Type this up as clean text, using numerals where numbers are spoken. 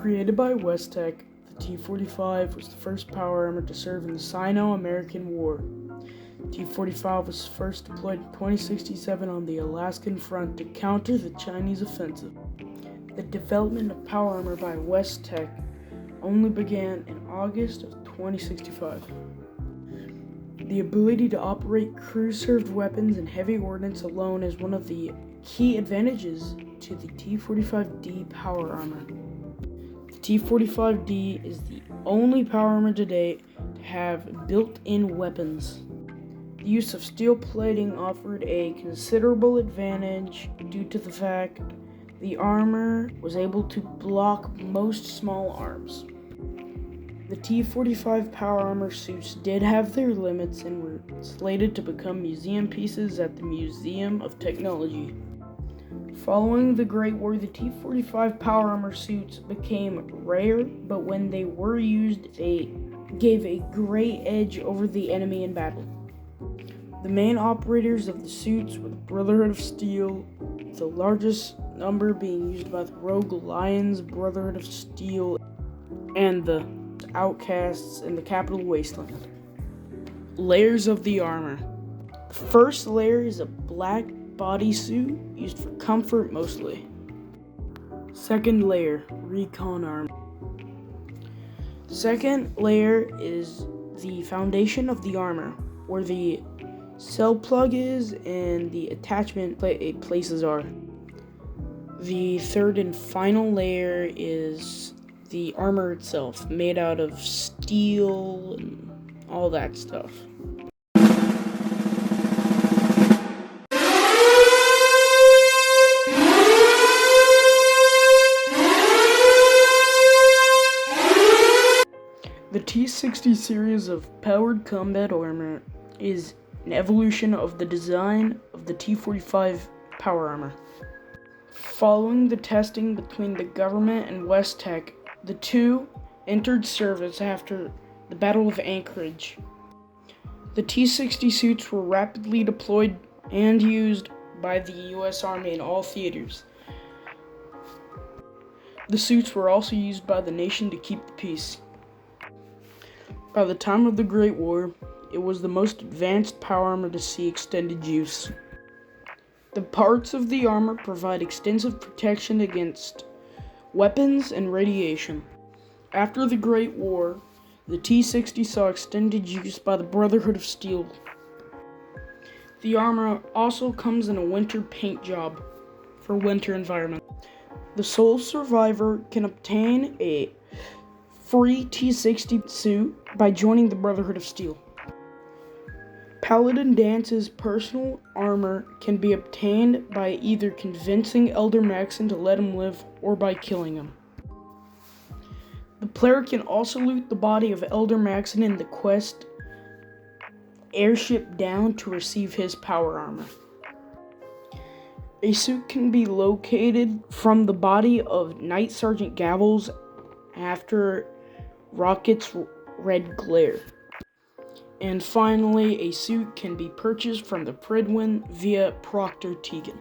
Created by Westech, the T-45 was the first power armor to serve in the Sino-American War. T-45 was first deployed in 2067 on the Alaskan front to counter the Chinese offensive. The development of power armor by Westech only began in August of 2065. The ability to operate crew-served weapons and heavy ordnance alone is one of the key advantages to the T-45D power armor. The T-45D is the only power armor to date to have built-in weapons. The use of steel plating offered a considerable advantage due to the fact the armor was able to block most small arms. The T-45 power armor suits did have their limits and were slated to become museum pieces at the Museum of Technology. Following the Great War, the T-45 power armor suits became rare, but when they were used, they gave a great edge over the enemy in battle. The main operators of the suits were the Brotherhood of Steel, the largest number being used by the Rogue Alliance, Brotherhood of Steel, and the Outcasts in the Capital Wasteland. Layers of the armor. The first layer is a black bodysuit used for comfort mostly. Second layer, recon armor. Second layer is the foundation of the armor, where the cell plug is and the attachment places are. The third and final layer is the armor itself, made out of steel and all that stuff. The T-60 series of powered combat armor is an evolution of the design of the T-45 power armor. Following the testing between the government and Westech, the two entered service after the Battle of Anchorage. The T-60 suits were rapidly deployed and used by the U.S. Army in all theaters. The suits were also used by the nation to keep the peace. By the time of the Great War, it was the most advanced power armor to see extended use. The parts of the armor provide extensive protection against weapons and radiation. After the Great War, the T-60 saw extended use by the Brotherhood of Steel. The armor also comes in a winter paint job for winter environment. The sole survivor can obtain a free T-60 suit by joining the Brotherhood of Steel. Paladin Dance's personal armor can be obtained by either convincing Elder Maxon to let him live or by killing him. The player can also loot the body of Elder Maxon in the quest airship down to receive his power armor. A suit can be located from the body of Knight Sergeant Gavels after Rocket's red glare. And finally, a suit can be purchased from the Pridwin via Proctor Tegan.